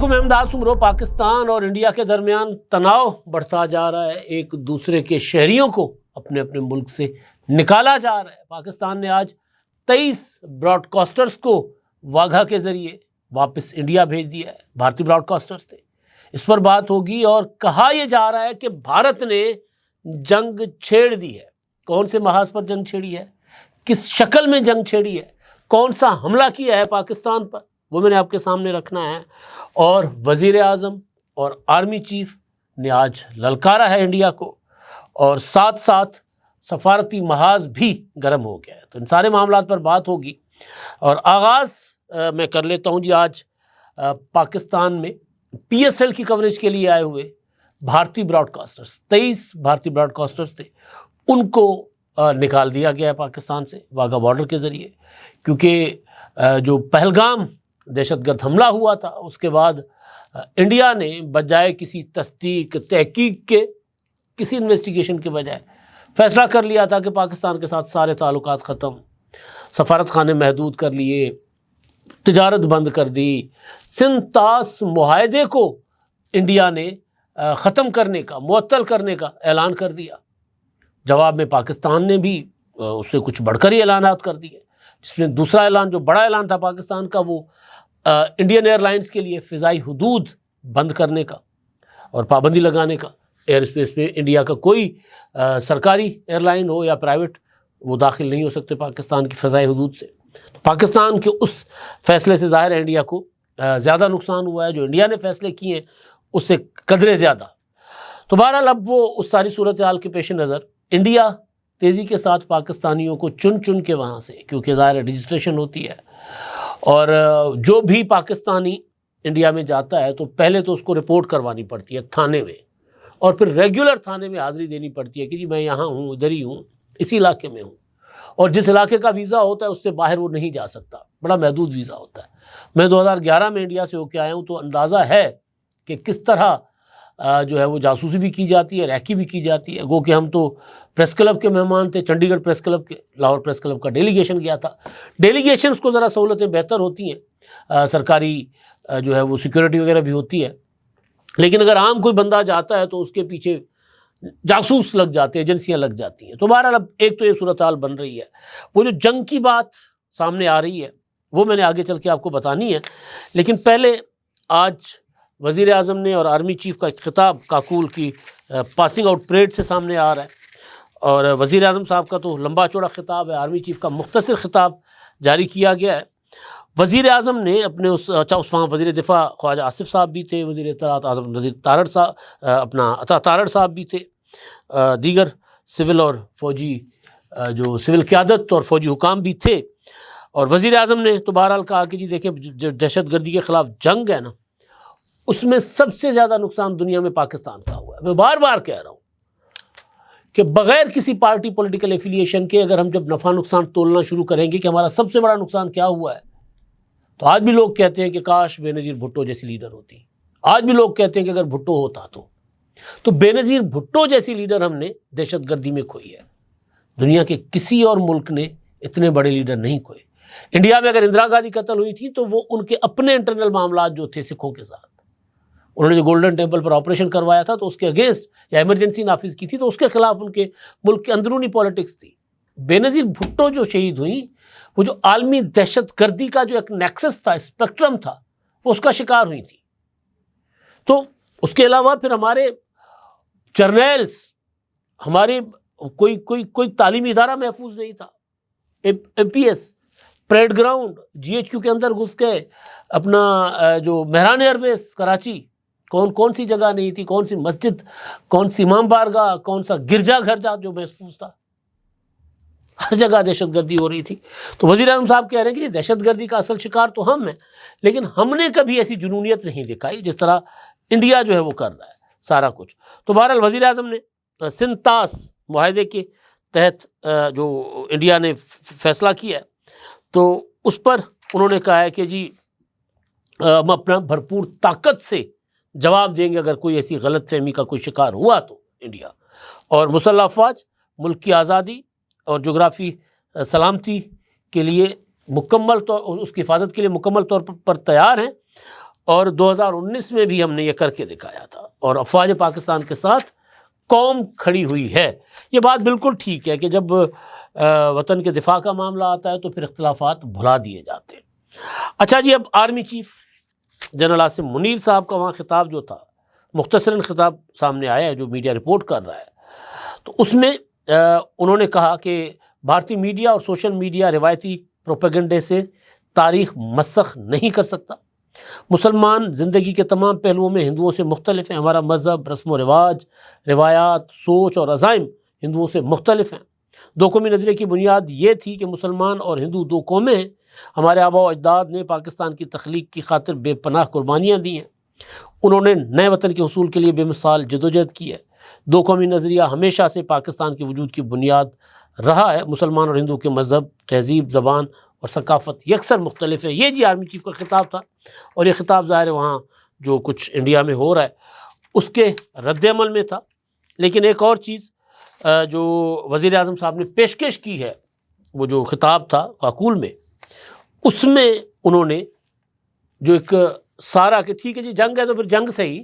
علیکم، میں امداد سمرو۔ پاکستان اور انڈیا کے درمیان تناؤ بڑھتا جا رہا ہے، ایک دوسرے کے شہریوں کو اپنے اپنے ملک سے نکالا جا رہا ہے۔ پاکستان نے آج 23 براڈ کاسٹرز کو واگھا کے ذریعے واپس انڈیا بھیج دیا ہے، بھارتی براڈ کاسٹرز تھے۔ اس پر بات ہوگی اور کہا یہ جا رہا ہے کہ بھارت نے جنگ چھیڑ دی ہے۔ کون سے محاذ پر جنگ چھیڑی ہے، کس شکل میں جنگ چھیڑی ہے، کون سا حملہ کیا ہے پاکستان پر، وہ میں نے آپ کے سامنے رکھنا ہے۔ اور وزیر اعظم اور آرمی چیف نے آج للکارا ہے انڈیا کو، اور ساتھ ساتھ سفارتی محاذ بھی گرم ہو گیا ہے۔ تو ان سارے معاملات پر بات ہوگی، اور آغاز میں کر لیتا ہوں جی آج پاکستان میں پی ایس ایل کی کوریج کے لیے آئے ہوئے بھارتی براڈ کاسٹرز، 23 بھارتی براڈ کاسٹرز تھے، ان کو نکال دیا گیا ہے پاکستان سے واگھا بارڈر کے ذریعے، کیونکہ جو پہلگام دہشت گرد حملہ ہوا تھا اس کے بعد انڈیا نے بجائے کسی تصدیق تحقیق کے، کسی انویسٹیگیشن کے بجائے فیصلہ کر لیا تھا کہ پاکستان کے ساتھ سارے تعلقات ختم، سفارت خانے محدود کر لیے، تجارت بند کر دی۔ سندھ طاس معاہدے کو انڈیا نے ختم کرنے کا، معطل کرنے کا اعلان کر دیا۔ جواب میں پاکستان نے بھی اس سے کچھ بڑھ کر ہی اعلانات کر دیے، جس میں دوسرا اعلان جو بڑا اعلان تھا پاکستان کا، وہ انڈین ایئر لائنز کے لیے فضائی حدود بند کرنے کا اور پابندی لگانے کا۔ ایئر اسپیس پہ انڈیا کا کوئی سرکاری ایئر لائن ہو یا پرائیویٹ، وہ داخل نہیں ہو سکتے پاکستان کی فضائی حدود سے۔ پاکستان کے اس فیصلے سے ظاہر ہے انڈیا کو زیادہ نقصان ہوا ہے، جو انڈیا نے فیصلے کیے ہیں اس سے قدرے زیادہ۔ تو بہرحال اب وہ اس ساری صورتحال کے پیش نظر انڈیا تیزی کے ساتھ پاکستانیوں کو چن چن کے وہاں سے، کیونکہ ظاہر رجسٹریشن ہوتی ہے، اور جو بھی پاکستانی انڈیا میں جاتا ہے تو پہلے تو اس کو رپورٹ کروانی پڑتی ہے تھانے میں، اور پھر ریگولر تھانے میں حاضری دینی پڑتی ہے کہ جی میں یہاں ہوں، ادھر ہی ہوں، اسی علاقے میں ہوں، اور جس علاقے کا ویزا ہوتا ہے اس سے باہر وہ نہیں جا سکتا، بڑا محدود ویزا ہوتا ہے۔ میں 2011 میں انڈیا سے ہو کے آیا ہوں، تو اندازہ ہے کہ کس طرح جو ہے وہ جاسوسی بھی کی جاتی ہے، ریکی بھی کی جاتی ہے۔ گو کہ ہم تو پریس کلب کے مہمان تھے، چنڈی گڑھ پریس کلب کے، لاہور پریس کلب کا ڈیلیگیشن گیا تھا۔ ڈیلیگیشنز کو ذرا سہولتیں بہتر ہوتی ہیں، سرکاری جو ہے وہ سیکورٹی وغیرہ بھی ہوتی ہے، لیکن اگر عام کوئی بندہ جاتا ہے تو اس کے پیچھے جاسوس لگ جاتے ہیں، ایجنسیاں لگ جاتی ہیں۔ تو بہرحال اب ایک تو یہ صورتحال بن رہی ہے، وہ جو جنگ کی بات سامنے آ رہی ہے وہ میں نے آگے چل کے آپ کو بتانی ہے، لیکن پہلے آج وزیر اعظم نے اور آرمی چیف کا ایک خطاب کاکول کی پاسنگ آؤٹ پریڈ سے سامنے آ رہا ہے، اور وزیر اعظم صاحب کا تو لمبا چوڑا خطاب ہے، آرمی چیف کا مختصر خطاب جاری کیا گیا ہے۔ وزیر اعظم نے اپنے اس وہاں وزیر دفاع خواجہ آصف صاحب بھی تھے، وزیر اطلاعات اعظم نذیر تارڑ صاحب، اپنا عطا تارڑ صاحب بھی تھے، دیگر سول اور فوجی جو سول قیادت اور فوجی حکام بھی تھے، اور وزیر اعظم نے تو بہرحال کہا کہ جی دیکھیں، جو دہشت گردی کے خلاف جنگ ہے نا، اس میں سب سے زیادہ نقصان دنیا میں پاکستان کا ہوا ہے۔ میں بار بار کہہ رہا ہوں کہ بغیر کسی پارٹی پولیٹیکل ایفیلیشن کے اگر ہم جب نفع نقصان تولنا شروع کریں گے کہ ہمارا سب سے بڑا نقصان کیا ہوا ہے، تو آج بھی لوگ کہتے ہیں کہ کاش بے نظیر بھٹو جیسی لیڈر ہوتی، آج بھی لوگ کہتے ہیں کہ اگر بھٹو ہوتا تو بے نظیر بھٹو جیسی لیڈر ہم نے دہشت گردی میں کھوئی ہے۔ دنیا کے کسی اور ملک نے اتنے بڑے لیڈر نہیں کھوئے۔ انڈیا میں اگر اندرا گاندھی قتل ہوئی تھی تو وہ ان کے اپنے انٹرنل معاملات جو تھے سکھوں کے ساتھ، انہوں نے جو گولڈن ٹیمپل پر آپریشن کروایا تھا تو اس کے اگینسٹ یا ایمرجنسی نافذ کی تھی تو اس کے خلاف ان کے ملک کے اندرونی پالیٹکس تھی۔ بے نظیر بھٹو جو شہید ہوئی، وہ جو عالمی دہشت گردی کا جو ایک نیکسس تھا، اسپیکٹرم تھا، وہ اس کا شکار ہوئی تھی۔ تو اس کے علاوہ پھر ہمارے جرنیلز، ہمارے کوئی تعلیمی ادارہ محفوظ نہیں تھا۔ A P S parade ground G H Q کے اندر گھس گئے، اپنا جو مہران ایئر بیس کراچی، کون سی جگہ نہیں تھی، کون سی مسجد، کون سی امام بارگاہ، کون سا گرجا گھر جو محفوظ تھا، ہر جگہ دہشت گردی ہو رہی تھی۔ تو وزیر اعظم صاحب کہہ رہے ہیں کہ دہشت گردی کا اصل شکار تو ہم ہیں، لیکن ہم نے کبھی ایسی جنونیت نہیں دکھائی جس طرح انڈیا جو ہے وہ کر رہا ہے سارا کچھ۔ تو بہرحال وزیر اعظم نے سندھ طاس معاہدے کے تحت جو انڈیا نے فیصلہ کیا ہے تو اس پر انہوں نے کہا ہے کہ جی ہم اپنا بھرپور طاقت سے جواب دیں گے اگر کوئی ایسی غلط فہمی کا کوئی شکار ہوا تو انڈیا، اور مسلح افواج ملک کی آزادی اور جغرافی سلامتی کے لیے مکمل طور، اس کی حفاظت کے لیے مکمل طور پر تیار ہیں، اور 2019 میں بھی ہم نے یہ کر کے دکھایا تھا، اور افواج پاکستان کے ساتھ قوم کھڑی ہوئی ہے۔ یہ بات بالکل ٹھیک ہے کہ جب وطن کے دفاع کا معاملہ آتا ہے تو پھر اختلافات بھلا دیے جاتے ہیں۔ اچھا جی، اب army chief general Asim Munir صاحب کا وہاں خطاب جو تھا، مختصراً خطاب سامنے آیا ہے جو میڈیا رپورٹ کر رہا ہے، تو اس میں انہوں نے کہا کہ بھارتی میڈیا اور سوشل میڈیا روایتی پروپیگنڈے سے تاریخ مسخ نہیں کر سکتا۔ مسلمان زندگی کے تمام پہلوؤں میں ہندوؤں سے مختلف ہیں، ہمارا مذہب، رسم و رواج، روایات، سوچ اور عزائم ہندوؤں سے مختلف ہیں۔ دو قومی نظریے کی بنیاد یہ تھی کہ مسلمان اور ہندو دو قومیں ہیں۔ ہمارے آباء و اجداد نے پاکستان کی تخلیق کی خاطر بے پناہ قربانیاں دی ہیں، انہوں نے نئے وطن کے حصول کے لیے بے مثال جدوجہد کی ہے۔ دو قومی نظریہ ہمیشہ سے پاکستان کے وجود کی بنیاد رہا ہے۔ مسلمان اور ہندو کے مذہب، تہذیب، زبان اور ثقافت یکسر مختلف ہے۔ یہ جی آرمی چیف کا خطاب تھا، اور یہ خطاب ظاہر ہے وہاں جو کچھ انڈیا میں ہو رہا ہے اس کے رد عمل میں تھا۔ لیکن ایک اور چیز جو وزیر اعظم صاحب نے پیشکش کی ہے، وہ جو خطاب تھا کاکول میں، اس میں انہوں نے جو ایک سارا کہ ٹھیک ہے جی جنگ ہے تو پھر جنگ سے ہی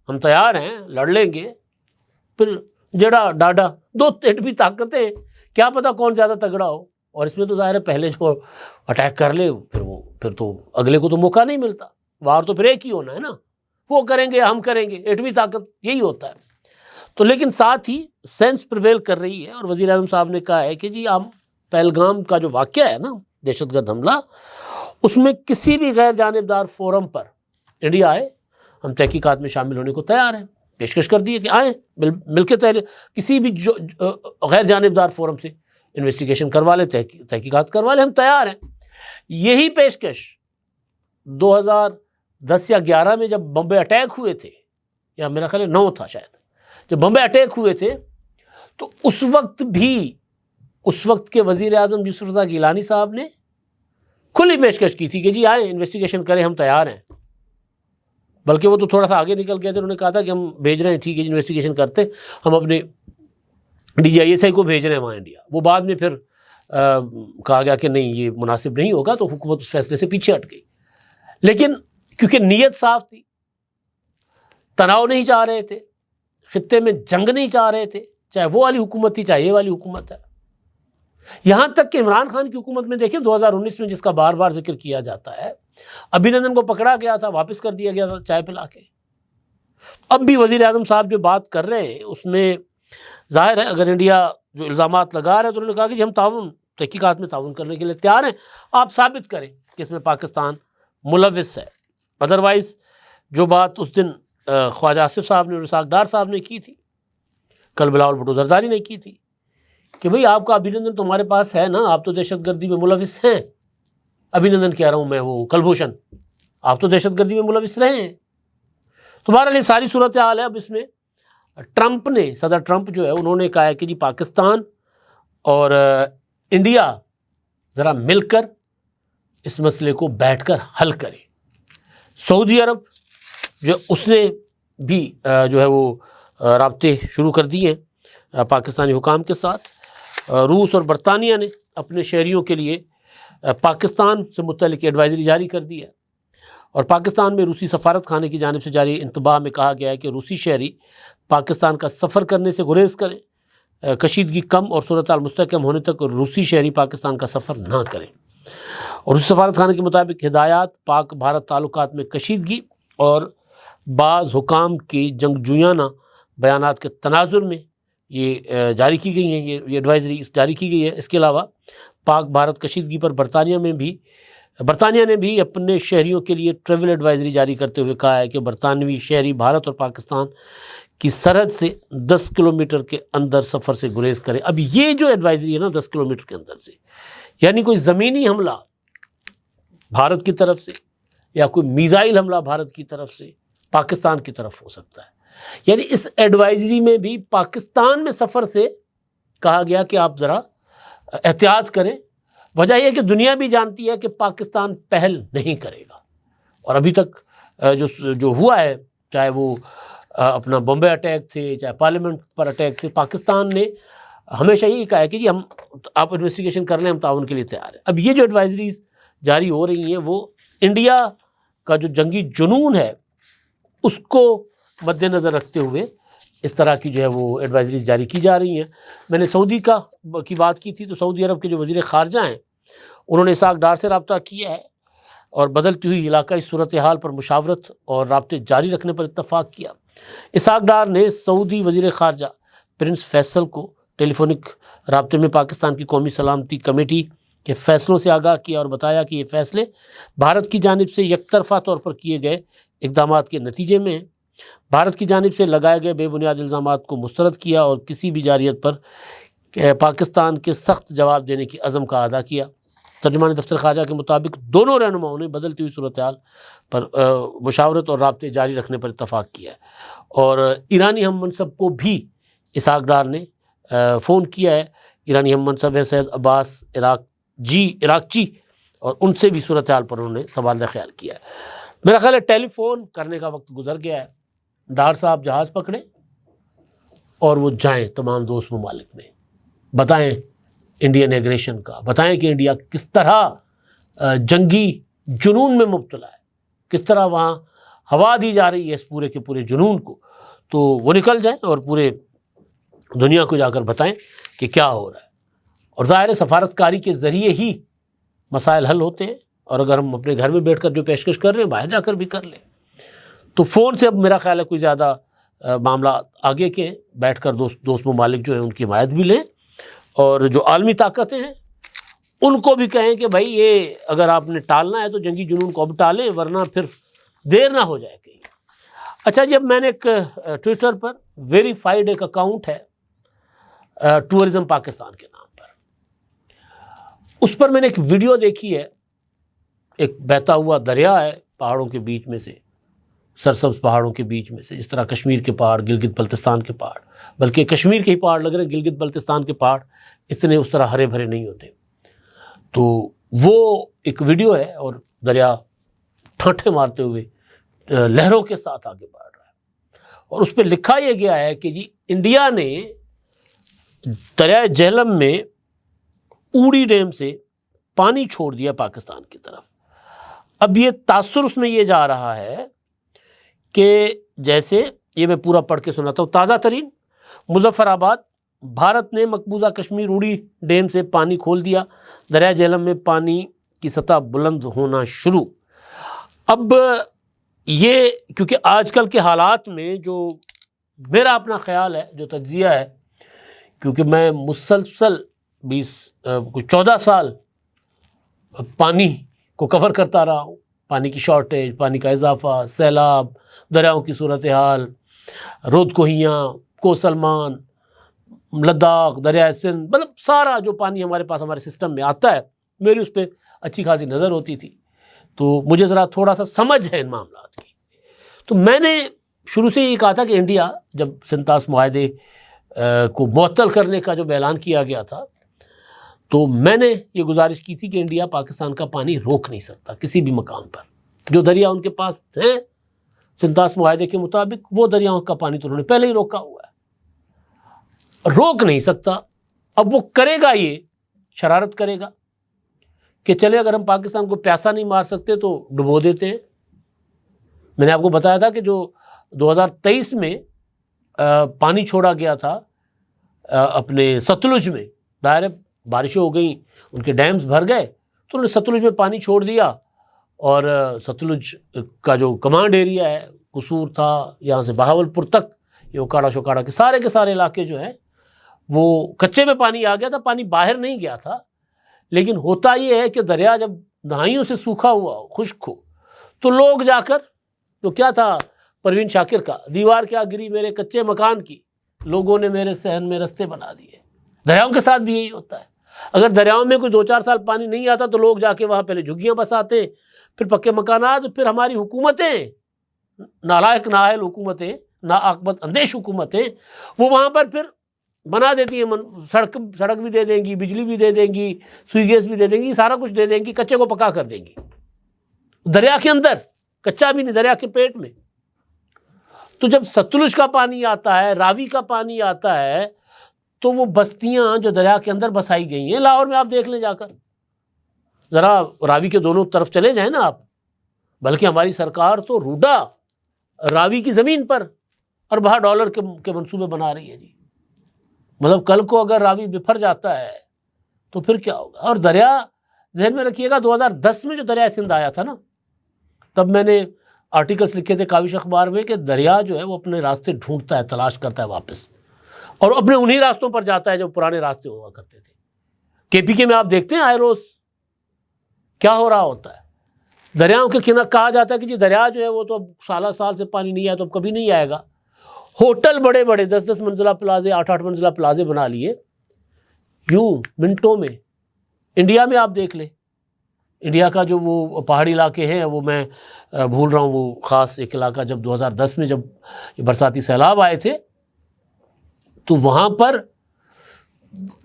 ہم تیار ہیں، لڑ لیں گے، پھر جڑا ڈاڈا دو بھی طاقتیں، کیا پتہ کون زیادہ تگڑا ہو، اور اس میں تو ظاہر ہے پہلے جو اٹیک کر لے پھر تو اگلے کو تو موقع نہیں ملتا، وار تو پھر ایک ہی ہونا ہے نا، وہ کریں گے ہم کریں گے، ایٹمی طاقت یہی ہوتا ہے۔ تو لیکن ساتھ ہی سینس پریویل کر رہی ہے، اور وزیر اعظم صاحب نے کہا ہے کہ جی ہم پہلگام کا جو واقعہ ہے نا، دہشت گرد حملہ، اس میں کسی بھی غیر جانبدار فورم پر انڈیا آئے، ہم تحقیقات میں شامل ہونے کو تیار ہیں۔ پیشکش کر دی ہے کہ آئیں مل کے کسی بھی غیر جانبدار فورم سے انویسٹیگیشن کروا لیں، تحقیقات کروا لیں، ہم تیار ہیں۔ یہی پیشکش 2010 یا 11 میں جب بمبے اٹیک ہوئے تھے، یا میرا خیال ہے 9 تھا شاید، جب بمبے اٹیک ہوئے تھے تو اس وقت بھی اس وقت کے وزیر اعظم یوسف رضا گیلانی صاحب نے کھلی پیشکش کی تھی کہ جی آئیں انویسٹیگیشن کریں، ہم تیار ہیں۔ بلکہ وہ تو تھوڑا سا آگے نکل گئے تھے، انہوں نے کہا تھا کہ ہم بھیج رہے ہیں، ٹھیک ہے جی انویسٹیگیشن کرتے، ہم اپنے DGISI کو بھیج رہے ہیں وہاں انڈیا۔ وہ بعد میں پھر کہا گیا کہ نہیں یہ مناسب نہیں ہوگا، تو حکومت اس فیصلے سے پیچھے ہٹ گئی۔ لیکن کیونکہ نیت صاف تھی، تناؤ نہیں چاہ رہے تھے، خطے میں جنگ نہیں چاہ رہے تھے، چاہے وہ والی حکومت تھی چاہے یہ والی حکومت ہے۔ یہاں تک کہ عمران خان کی حکومت میں دیکھیں 2019 میں جس کا بار بار ذکر کیا جاتا ہے، ابھینندن کو پکڑا گیا تھا، واپس کر دیا گیا تھا چائے پلا کے۔ اب بھی وزیر اعظم صاحب جو بات کر رہے ہیں اس میں ظاہر ہے اگر انڈیا جو الزامات لگا رہا ہے تو انہوں نے کہا کہ جی ہم تحقیقات میں تعاون کرنے کے لیے تیار ہیں، آپ ثابت کریں کہ اس میں پاکستان ملوث ہے۔ ادروائز جو بات اس دن خواجہ آصف صاحب نے اور اسحاق ڈار صاحب نے کی تھی، کل بلاول بھٹو زرداری نے کی تھی کہ بھئی آپ کا ابھینندن تمہارے پاس ہے نا، آپ تو دہشت گردی میں ملوث ہیں۔ ابھینندن کہہ رہا ہوں میں، وہ کلبھوشن، آپ تو دہشت گردی میں ملوث رہے ہیں۔ تو بہرحال یہ ساری صورتحال ہے۔ اب اس میں ٹرمپ نے، صدر ٹرمپ جو ہے انہوں نے کہا ہے کہ جی پاکستان اور انڈیا ذرا مل کر اس مسئلے کو بیٹھ کر حل کریں۔ سعودی عرب جو اس نے بھی جو ہے وہ رابطے شروع کر دیے ہیں پاکستانی حکام کے ساتھ۔ روس اور برطانیہ نے اپنے شہریوں کے لیے پاکستان سے متعلق ایڈوائزری جاری کر دی ہے، اور پاکستان میں روسی سفارت خانے کی جانب سے جاری انتباہ میں کہا گیا ہے کہ روسی شہری پاکستان کا سفر کرنے سے گریز کریں، کشیدگی کم اور صورتحال مستحکم ہونے تک روسی شہری پاکستان کا سفر نہ کریں۔ اور روسی سفارت خانے کے مطابق ہدایات پاک بھارت تعلقات میں کشیدگی اور بعض حکام کی جنگجویانہ بیانات کے تناظر میں یہ جاری کی گئی ہیں، یہ ایڈوائزری جاری کی گئی ہے۔ اس کے علاوہ پاک بھارت کشیدگی پر برطانیہ نے بھی اپنے شہریوں کے لیے ٹریول ایڈوائزری جاری کرتے ہوئے کہا ہے کہ برطانوی شہری بھارت اور پاکستان کی سرحد سے 10 کلومیٹر کے اندر سفر سے گریز کریں۔ اب یہ جو ایڈوائزری ہے نا 10 کلومیٹر کے اندر سے، یعنی کوئی زمینی حملہ بھارت کی طرف سے یا کوئی میزائل حملہ بھارت کی طرف سے پاکستان کی طرف ہو سکتا ہے۔ یعنی اس ایڈوائزری میں بھی پاکستان میں سفر سے کہا گیا کہ آپ ذرا احتیاط کریں۔ وجہ یہ کہ دنیا بھی جانتی ہے کہ پاکستان پہل نہیں کرے گا، اور ابھی تک جو ہوا ہے، چاہے وہ اپنا بمبے اٹیک تھے، چاہے پارلیمنٹ پر اٹیک تھے، پاکستان نے ہمیشہ یہی کہا ہے کہ جی آپ انویسٹیگیشن کر لیں، ہم تعاون کے لیے تیار ہیں۔ اب یہ جو ایڈوائزریز جاری ہو رہی ہیں وہ انڈیا کا جو جنگی جنون ہے اس کو مد نظر رکھتے ہوئے اس طرح کی جو ہے وہ ایڈوائزریز جاری کی جا رہی ہیں۔ میں نے سعودی کی بات کی تھی، تو سعودی عرب کے جو وزیر خارجہ ہیں انہوں نے اسحاق ڈار سے رابطہ کیا ہے اور بدلتی ہوئی علاقائی صورتحال پر مشاورت اور رابطے جاری رکھنے پر اتفاق کیا۔ اسحاق ڈار نے سعودی وزیر خارجہ پرنس فیصل کو ٹیلی فونک رابطے میں پاکستان کی قومی سلامتی کمیٹی کے فیصلوں سے آگاہ کیا اور بتایا کہ یہ فیصلے بھارت کی جانب سے یک طرفہ طور پر کیے گئے اقدامات کے نتیجے میں ہیں۔ بھارت کی جانب سے لگائے گئے بے بنیاد الزامات کو مسترد کیا اور کسی بھی جارحیت پر پاکستان کے سخت جواب دینے کی عزم کا اعادہ کیا۔ ترجمان دفتر خارجہ کے مطابق دونوں رہنماؤں نے بدلتی ہوئی صورتحال پر مشاورت اور رابطے جاری رکھنے پر اتفاق کیا ہے، اور ایرانی ہم منصب کو بھی اسحاق ڈار نے فون کیا ہے۔ ایرانی ہم منصب ہے سید عباس عراقچی، اور ان سے بھی صورتحال پر انہوں نے تبادلہ خیال کیا ہے۔ میرا خیال ہے ٹیلی فون کرنے کا وقت گزر گیا ہے۔ ڈار صاحب جہاز پکڑیں اور وہ جائیں تمام دوست ممالک میں، بتائیں انڈین ایگریشن کا، بتائیں کہ انڈیا کس طرح جنگی جنون میں مبتلا ہے، کس طرح وہاں ہوا دی جا رہی ہے اس پورے کے پورے جنون کو، تو وہ نکل جائیں اور پورے دنیا کو جا کر بتائیں کہ کیا ہو رہا ہے۔ اور ظاہر سفارتکاری کے ذریعے ہی مسائل حل ہوتے ہیں، اور اگر ہم اپنے گھر میں بیٹھ کر جو پیشکش کر رہے ہیں باہر جا کر بھی کر لیں۔ تو فون سے اب میرا خیال ہے کوئی زیادہ معاملہ آگے کے بیٹھ کر دوست ممالک جو ہیں ان کی حمایت بھی لیں، اور جو عالمی طاقتیں ہیں ان کو بھی کہیں کہ بھائی یہ اگر آپ نے ٹالنا ہے تو جنگی جنون کو اب ٹالیں، ورنہ پھر دیر نہ ہو جائے کہیں۔ اچھا جی، اب میں نے ایک ٹویٹر پر ویریفائڈ ایک اکاؤنٹ ہے ٹورزم پاکستان کے نام پر، اس پر میں نے ایک ویڈیو دیکھی ہے۔ ایک بہتا ہوا دریا ہے پہاڑوں کے بیچ میں سے، سرسبز پہاڑوں کے بیچ میں سے، جس طرح کشمیر کے پہاڑ، گلگت بلتستان کے پہاڑ، بلکہ کشمیر کے ہی پہاڑ لگ رہے ہیں، گلگت بلتستان کے پہاڑ اتنے اس طرح ہرے بھرے نہیں ہوتے۔ تو وہ ایک ویڈیو ہے اور دریا ٹھانٹے مارتے ہوئے لہروں کے ساتھ آگے بڑھ رہا ہے، اور اس پہ لکھا یہ گیا ہے کہ جی انڈیا نے دریائے جہلم میں اوڑی ڈیم سے پانی چھوڑ دیا پاکستان کی طرف۔ اب یہ تاثر اس میں یہ جا رہا ہے کہ جیسے یہ میں پورا پڑھ کے سناتا ہوں۔ تازہ ترین، مظفر آباد، بھارت نے مقبوضہ کشمیر اوڑی ڈیم سے پانی کھول دیا، دریائے جہلم میں پانی کی سطح بلند ہونا شروع۔ اب یہ کیونکہ آج کل کے حالات میں جو میرا اپنا خیال ہے، جو تجزیہ ہے، کیونکہ میں مسلسل 14 سال پانی کو کور کرتا رہا ہوں، پانی کی شارٹیج، پانی کا اضافہ، سیلاب، دریاؤں کی صورتحال، رود کوہیاں، کوسلمان، لداخ، دریائے سندھ، مطلب سارا جو پانی ہمارے پاس ہمارے سسٹم میں آتا ہے، میری اس پہ اچھی خاصی نظر ہوتی تھی، تو مجھے ذرا تھوڑا سا سمجھ ہے ان معاملات کی۔ تو میں نے شروع سے یہ کہا تھا کہ انڈیا جب سنتاس معاہدے کو معطل کرنے کا جب اعلان کیا گیا تھا، تو میں نے یہ گزارش کی تھی کہ انڈیا پاکستان کا پانی روک نہیں سکتا کسی بھی مقام پر۔ جو دریا ان کے پاس ہیں سنتاس معاہدے کے مطابق، وہ دریاؤں کا پانی تو انہوں نے پہلے ہی روکا ہوا ہے، روک نہیں سکتا۔ اب وہ کرے گا، یہ شرارت کرے گا کہ چلے اگر ہم پاکستان کو پیاسا نہیں مار سکتے تو ڈبو دیتے ہیں۔ میں نے آپ کو بتایا تھا کہ جو 2023 میں پانی چھوڑا گیا تھا اپنے ستلج میں، ظاہر ہے بارشیں ہو گئیں، ان کے ڈیمز بھر گئے، تو انہوں نے ستلج میں پانی چھوڑ دیا، اور ستلج کا جو کمانڈ ایریا ہے، قصور تھا، یہاں سے بہاولپور تک، یہ اوکاڑا شوکاڑا کے سارے علاقے جو ہیں وہ کچے میں پانی آ گیا تھا، پانی باہر نہیں گیا تھا۔ لیکن ہوتا یہ ہے کہ دریا جب دہائیوں سے سوکھا ہوا ہو، خشک ہو، تو لوگ جا کر، تو کیا تھا پروین شاکر کا، دیوار کیا گری میرے کچے مکان کی، لوگوں نے میرے صحن میں رستے بنا دیے۔ دریاؤں کے ساتھ بھی یہی ہوتا ہے، اگر دریاؤں میں کوئی 2-4 سال پانی نہیں آتا تو لوگ جا کے وہاں پہلے جھگیاں بساتے، پھر پکے مکانات، پھر ہماری حکومتیں، نالائق نااہل حکومتیں، ناعاقبت اندیش حکومتیں، وہ وہاں پر پھر بنا دیتی ہیں، سڑک بھی دے دیں گی، بجلی بھی دے دیں گی، سوئی گیس بھی دے دیں گی، سارا کچھ دے دیں گی، کچے کو پکا کر دیں گی دریا کے اندر، کچا بھی نہیں، دریا کے پیٹ میں۔ تو جب ستلج کا پانی آتا ہے، راوی کا پانی آتا ہے، تو وہ بستیاں جو دریا کے اندر بسائی گئی ہیں، لاہور میں آپ دیکھ لیں جا کر، ذرا راوی کے دونوں طرف چلے جائیں نا آپ، بلکہ ہماری سرکار تو روڈا راوی کی زمین پر اربہ ڈالر کے منصوبے بنا رہی ہے جی. مطلب کل کو اگر راوی بفر جاتا ہے تو پھر کیا ہوگا. اور دریا ذہن میں رکھیے گا 2010 میں جو دریائے سندھ آیا تھا نا، تب میں نے آرٹیکلس لکھے تھے کاوش اخبار میں کہ دریا جو ہے وہ اپنے راستے ڈھونڈتا ہے، تلاش کرتا ہے واپس، اور اپنے انہی راستوں پر جاتا ہے جو پرانے راستے ہوا کرتے تھے. کے پی کے میں آپ دیکھتے ہیں آئے روز کیا ہو رہا ہوتا ہے. دریاؤں کے کنارے کہا جاتا ہے کہ جی دریا جو ہے وہ تو اب سالہ سال سے پانی نہیں آیا تو اب کبھی نہیں آئے گا. ہوٹل بڑے بڑے 10-10 منزلہ پلازے، 8-8 منزلہ پلازے بنا لیے یوں منٹوں میں. انڈیا میں آپ دیکھ لیں، انڈیا کا جو وہ پہاڑی علاقے ہیں، وہ میں بھول رہا ہوں وہ خاص ایک علاقہ، جب 2010 میں جب یہ برساتی سیلاب آئے تھے تو وہاں پر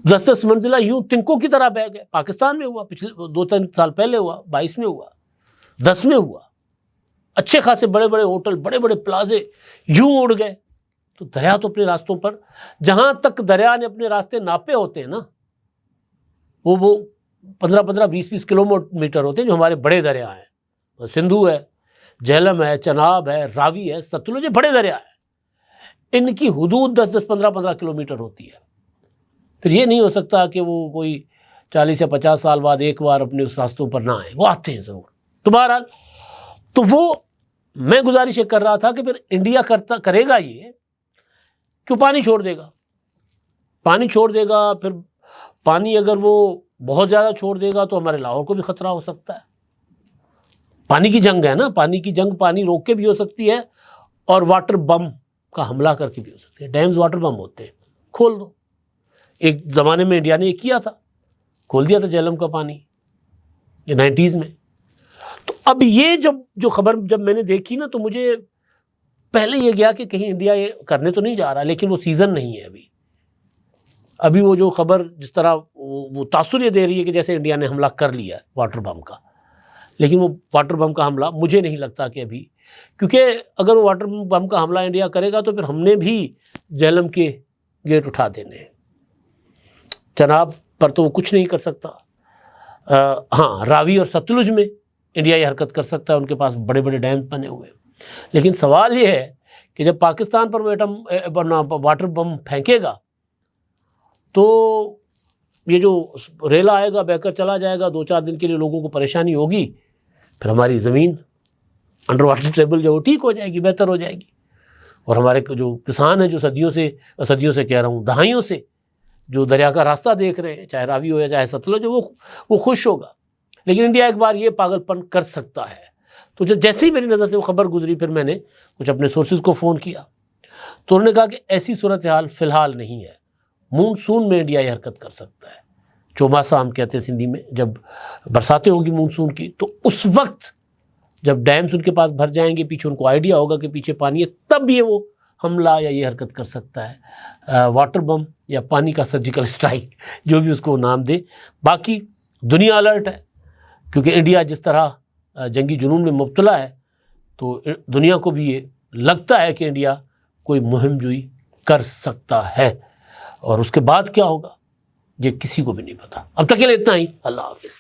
10-10 منزلہ یوں تنکوں کی طرح بہہ گئے. پاکستان میں ہوا، پچھلے 2-3 سال پہلے ہوا، 22 میں ہوا، 10 میں ہوا. اچھے خاصے بڑے بڑے ہوٹل، بڑے بڑے پلازے یوں اڑ گئے. تو دریا تو اپنے راستوں پر، جہاں تک دریا نے اپنے راستے ناپے ہوتے ہیں نا، وہ 15-20 کلومیٹر ہوتے ہیں جو ہمارے بڑے دریا ہیں. سندھو ہے، جہلم ہے، چناب ہے، راوی ہے، ستلج، بڑے دریا ہیں. ان کی حدود 10-10 15-15 کلومیٹر ہوتی ہے. پھر یہ نہیں ہو سکتا کہ وہ کوئی 40 یا 50 سال بعد ایک بار اپنے اس راستوں پر نہ آئیں، وہ آتے ہیں ضرور. تو بہرحال تو وہ میں گزارش کر رہا تھا کہ پھر انڈیا کرے گا یہ کہ پانی چھوڑ دے گا، پانی چھوڑ دے گا. پھر پانی اگر وہ بہت زیادہ چھوڑ دے گا تو ہمارے لاہور کو بھی خطرہ ہو سکتا ہے. پانی کی جنگ ہے نا، پانی کی جنگ پانی روک کے بھی ہو سکتی ہے اور واٹر بم کا حملہ کر کے بھی ہو سکتی ہے. ڈیمز واٹر بم ہوتے ہیں، کھول دو. ایک زمانے میں انڈیا نے یہ کیا تھا، کھول دیا تھا جہلم کا پانی، یہ 90s میں. تو اب یہ جو خبر جب میں نے دیکھی نا تو مجھے پہلے یہ گیا کہ کہیں انڈیا یہ کرنے تو نہیں جا رہا، لیکن وہ سیزن نہیں ہے ابھی وہ جو خبر جس طرح وہ تاثر یہ دے رہی ہے کہ جیسے انڈیا نے حملہ کر لیا ہے واٹر بم کا. لیکن وہ واٹر بم کا حملہ مجھے نہیں لگتا کہ ابھی، کیونکہ اگر وہ واٹر بم کا حملہ انڈیا کرے گا تو پھر ہم نے بھی جہلم کے گیٹ اٹھا دینے ہیں. چناب پر تو وہ کچھ نہیں کر سکتا. ہاں، راوی اور ستلج میں انڈیا یہ حرکت کر سکتا ہے، ان کے پاس بڑے بڑے ڈیم بنے ہوئے ہیں. لیکن سوال یہ ہے کہ جب پاکستان پر واٹر بم پھینکے گا تو یہ جو ریلا آئے گا بہہ کر چلا جائے گا، 2-4 دن کے لیے لوگوں کو پریشانی ہوگی. پھر ہماری زمین انڈر واٹر ٹیبل جو ٹھیک ہو جائے گی، بہتر ہو جائے گی. اور ہمارے جو کسان ہیں جو صدیوں سے کہہ رہا ہوں، دہائیوں سے جو دریا کا راستہ دیکھ رہے ہیں، چاہے راوی ہو یا چاہے ستلج ہو، وہ خوش ہوگا. لیکن انڈیا ایک بار یہ پاگل پن کر سکتا ہے. تو جیسے ہی میری نظر سے وہ خبر گزری، پھر میں نے کچھ اپنے سورسز کو فون کیا تو انہوں نے کہا کہ ایسی صورتحال فی الحال نہیں ہے. مونسون میں انڈیا یہ حرکت کر سکتا ہے. چوماسا ہم کہتے ہیں سندھی میں، جب برساتیں ہوں گی مونسون کی تو اس وقت جب ڈیمز ان کے پاس بھر جائیں گے، پیچھے ان کو آئیڈیا ہوگا کہ پیچھے پانی ہے، تب یہ وہ حملہ یا یہ حرکت کر سکتا ہے. واٹر بم یا پانی کا سرجیکل اسٹرائک، جو بھی اس کو نام دے. باقی دنیا الرٹ ہے، کیونکہ انڈیا جس طرح جنگی جنون میں مبتلا ہے تو دنیا کو بھی یہ لگتا ہے کہ انڈیا کوئی مہم جوئی کر سکتا ہے. اور اس کے بعد کیا ہوگا یہ کسی کو بھی نہیں پتا. اب تک کے لیے اتنا ہی. اللہ حافظ.